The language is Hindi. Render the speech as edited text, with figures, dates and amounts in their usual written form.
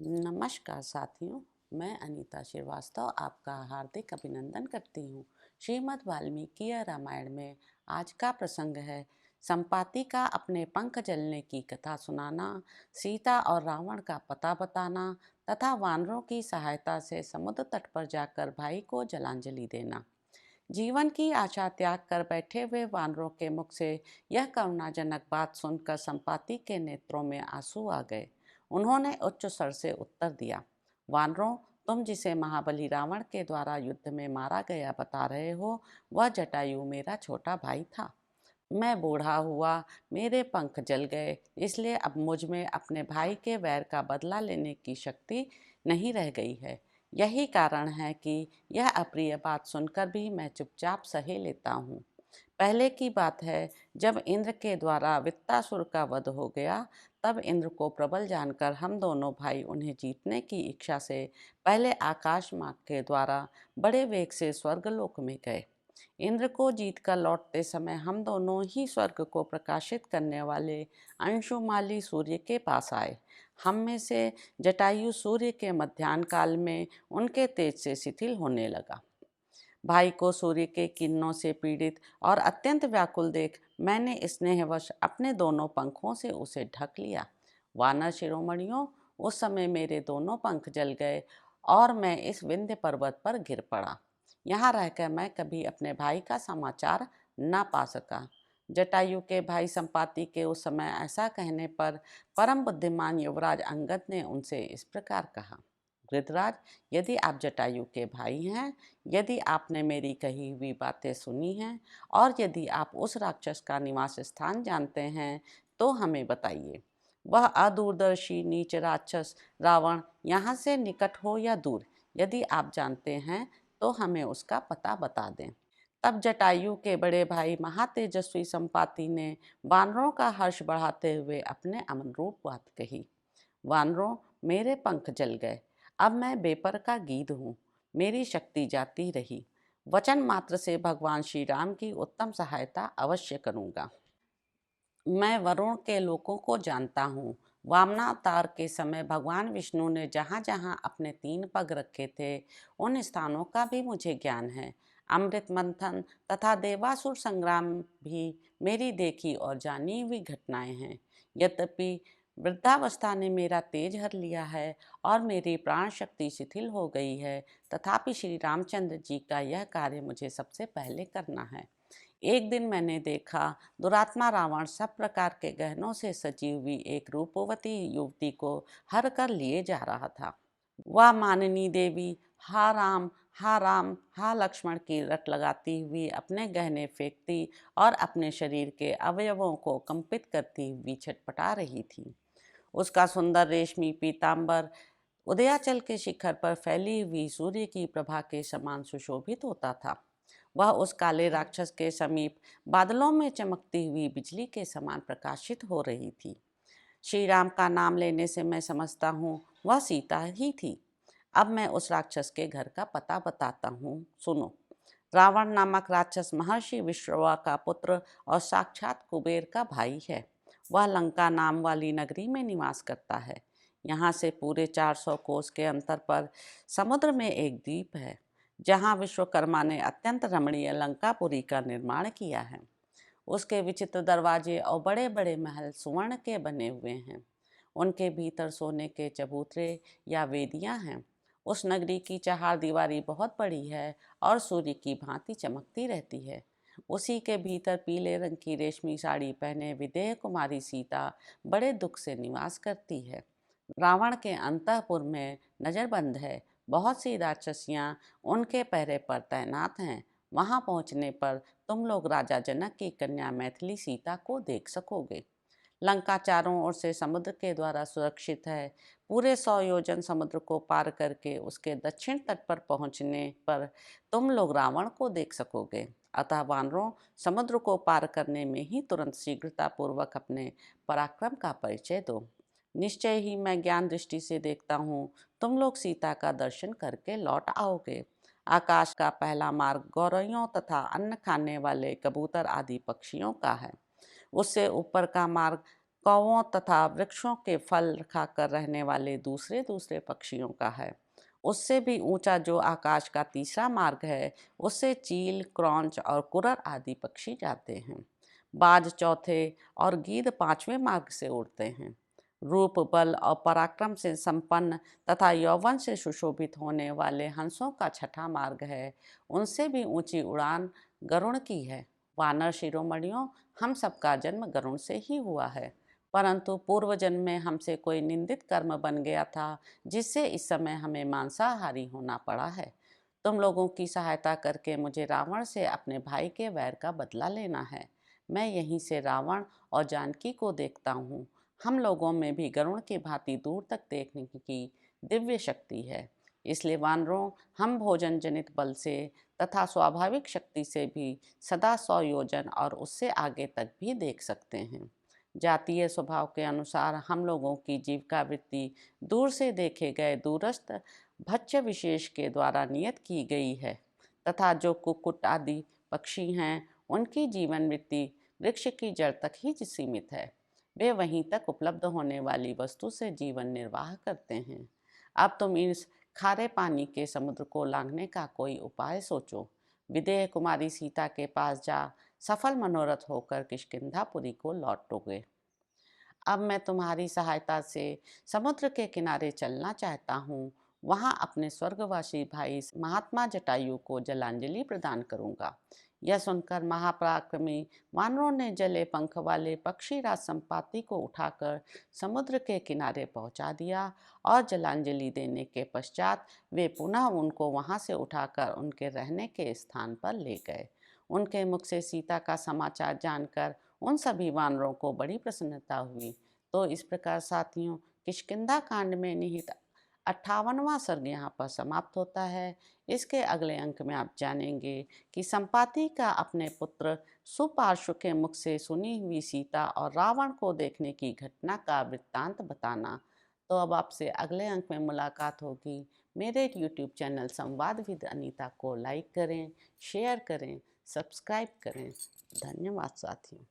नमस्कार साथियों, मैं अनीता श्रीवास्तव आपका हार्दिक अभिनंदन करती हूँ। श्रीमद् वाल्मीकि रामायण में आज का प्रसंग है संपाति का अपने पंख जलने की कथा सुनाना, सीता और रावण का पता बताना तथा वानरों की सहायता से समुद्र तट पर जाकर भाई को जलांजलि देना। जीवन की आशा त्याग कर बैठे हुए वानरों के मुख से यह करुणाजनक बात सुनकर संपाति के नेत्रों में आंसू आ गए। उन्होंने उच्च स्वर से उत्तर दिया, वानरों, तुम जिसे महाबली रावण के द्वारा युद्ध में मारा गया बता रहे हो, वह जटायु मेरा छोटा भाई था। मैं बूढ़ा हुआ, मेरे पंख जल गए, इसलिए अब मुझ में अपने भाई के वैर का बदला लेने की शक्ति नहीं रह गई है। यही कारण है कि यह अप्रिय बात सुनकर भी मैं चुपचाप सहे लेता हूँ। पहले की बात है, जब इंद्र के द्वारा वित्तासुर का वध हो गया, तब इंद्र को प्रबल जानकर हम दोनों भाई उन्हें जीतने की इच्छा से पहले आकाश मार्ग के द्वारा बड़े वेग से स्वर्गलोक में गए। इंद्र को जीतकर लौटते समय हम दोनों ही स्वर्ग को प्रकाशित करने वाले अंशुमाली सूर्य के पास आए। हम में से जटायु सूर्य के मध्याह्न काल में उनके तेज से शिथिल होने लगा। भाई को सूर्य के किरणों से पीड़ित और अत्यंत व्याकुल देख मैंने स्नेहवश अपने दोनों पंखों से उसे ढक लिया। वानर शिरोमणियों, उस समय मेरे दोनों पंख जल गए और मैं इस विंध्य पर्वत पर गिर पड़ा। यहाँ रहकर मैं कभी अपने भाई का समाचार न पा सका। जटायु के भाई संपाति के उस समय ऐसा कहने पर परम बुद्धिमान युवराज अंगद ने उनसे इस प्रकार कहा, गृधराज, यदि आप जटायु के भाई हैं, यदि आपने मेरी कही हुई बातें सुनी हैं और यदि आप उस राक्षस का निवास स्थान जानते हैं, तो हमें बताइए। वह अदूरदर्शी नीच राक्षस रावण यहाँ से निकट हो या दूर, यदि आप जानते हैं तो हमें उसका पता बता दें। तब जटायु के बड़े भाई महातेजस्वी संपाति ने वानरों का हर्ष बढ़ाते हुए अपने अनुरूप बात कही। वानरों, मेरे पंख जल गए, अब मैं बेपर का गीध हूँ, मेरी शक्ति जाती रही। वचन मात्र से भगवान श्री राम की उत्तम सहायता अवश्य करूँगा। मैं वरुण के लोकों को जानता हूँ। वामनावतार के समय भगवान विष्णु ने जहाँ जहाँ अपने 3 पग रखे थे, उन स्थानों का भी मुझे ज्ञान है। अमृत मंथन तथा देवासुर संग्राम भी मेरी देखी और जानी हुई घटनाएं हैं। यद्यपि वृद्धावस्था ने मेरा तेज हर लिया है और मेरी प्राण शक्ति शिथिल हो गई है, तथापि श्री रामचंद्र जी का यह कार्य मुझे सबसे पहले करना है। एक दिन मैंने देखा, दुरात्मा रावण सब प्रकार के गहनों से सजी हुई एक रूपवती युवती को हर कर लिए जा रहा था। वह माननी देवी हा राम, हा राम, हा लक्ष्मण की रट लगाती हुई अपने गहने फेंकती और अपने शरीर के अवयवों को कंपित करती हुई छटपटा रही थी। उसका सुंदर रेशमी पीतांबर उदयाचल के शिखर पर फैली हुई सूर्य की प्रभा के समान सुशोभित होता था। वह उस काले राक्षस के समीप बादलों में चमकती हुई बिजली के समान प्रकाशित हो रही थी। श्री राम का नाम लेने से मैं समझता हूँ वह सीता ही थी। अब मैं उस राक्षस के घर का पता बताता हूँ, सुनो। रावण नामक राक्षस महर्षि विश्रवा का पुत्र और साक्षात कुबेर का भाई है। वह लंका नाम वाली नगरी में निवास करता है। यहाँ से पूरे 400 कोस के अंतर पर समुद्र में एक द्वीप है, जहाँ विश्वकर्मा ने अत्यंत रमणीय लंकापुरी का निर्माण किया है। उसके विचित्र दरवाजे और बड़े बड़े महल सुवर्ण के बने हुए हैं। उनके भीतर सोने के चबूतरे या वेदियां हैं। उस नगरी की चहारदीवारी बहुत बड़ी है और सूर्य की भांति चमकती रहती है। उसी के भीतर पीले रंग की रेशमी साड़ी पहने विदेह कुमारी सीता बड़े दुख से निवास करती है। रावण के अंतःपुर में नजरबंद है। बहुत सी राक्षसियां उनके पहरे पर तैनात हैं। वहां पहुंचने पर तुम लोग राजा जनक की कन्या मैथिली सीता को देख सकोगे। लंका चारों ओर से समुद्र के द्वारा सुरक्षित है। पूरे 100 योजन समुद्र को पार करके उसके दक्षिण तट पर पहुंचने पर तुम लोग रावण को देख सकोगे। अतः वानरों, समुद्र को पार करने में ही तुरंत शीघ्रतापूर्वक अपने पराक्रम का परिचय दो। निश्चय ही मैं ज्ञान दृष्टि से देखता हूँ, तुम लोग सीता का दर्शन करके लौट आओगे। आकाश का पहला मार्ग गौरैयों तथा अन्न खाने वाले कबूतर आदि पक्षियों का है। उससे ऊपर का मार्ग कौवों तथा वृक्षों के फल खाकर रहने वाले दूसरे दूसरे पक्षियों का है। उससे भी ऊंचा जो आकाश का तीसरा मार्ग है, उससे चील, क्रौंच और कुरर आदि पक्षी जाते हैं। बाज चौथे और गीद पांचवें मार्ग से उड़ते हैं। रूप, बल और पराक्रम से संपन्न तथा यौवन से सुशोभित होने वाले हंसों का छठा मार्ग है। उनसे भी ऊंची उड़ान गरुड़ की है। वानर शिरोमणियों, हम सबका जन्म गरुड़ से ही हुआ है, परंतु पूर्व जन्म में हमसे कोई निंदित कर्म बन गया था, जिससे इस समय हमें मांसाहारी होना पड़ा है। तुम लोगों की सहायता करके मुझे रावण से अपने भाई के वैर का बदला लेना है। मैं यहीं से रावण और जानकी को देखता हूँ। हम लोगों में भी गरुड़ की भांति दूर तक देखने की दिव्य शक्ति है। इसलिए वानरों, हम भोजन जनित बल से तथा स्वाभाविक शक्ति से भी सदा 100 योजन और उससे आगे तक भी देख सकते हैं। जातीय स्वभाव के अनुसार हम लोगों की जीविका वृत्ति दूर से देखे गए दूरस्थ भक्ष्य विशेष के द्वारा नियत की गई है, तथा जो कुक्कुट आदि पक्षी हैं, उनकी जीवन वृत्ति वृक्ष की जड़ तक ही सीमित है। वे वहीं तक उपलब्ध होने वाली वस्तु से जीवन निर्वाह करते हैं। अब तुम इस खारे पानी के समुद्र को लांघने का कोई उपाय सोचो। विदेह कुमारी सीता के पास जा सफल मनोरथ होकर किष्किंधापुरी को लौटोगे। अब मैं तुम्हारी सहायता से समुद्र के किनारे चलना चाहता हूँ। वहाँ अपने स्वर्गवासी भाई महात्मा जटायु को जलांजलि प्रदान करूँगा। यह सुनकर महापराक्रमी वानरों ने जले पंख वाले पक्षीराज संपाति को उठाकर समुद्र के किनारे पहुँचा दिया और जलांजलि देने के पश्चात वे पुनः उनको वहाँ से उठाकर उनके रहने के स्थान पर ले गए। उनके मुख से सीता का समाचार जानकर उन सभी वानरों को बड़ी प्रसन्नता हुई। तो इस प्रकार साथियों, किष्किंधा कांड में निहित 58वां सर्ग यहाँ पर समाप्त होता है। इसके अगले अंक में आप जानेंगे कि संपाति का अपने पुत्र सुपार्श्व के मुख से सुनी हुई सीता और रावण को देखने की घटना का वृत्तांत बताना। तो अब आपसे अगले अंक में मुलाकात होगी। मेरे यूट्यूब चैनल संवाद विद अनीता को लाइक करें, शेयर करें, सब्सक्राइब करें। धन्यवाद साथियों।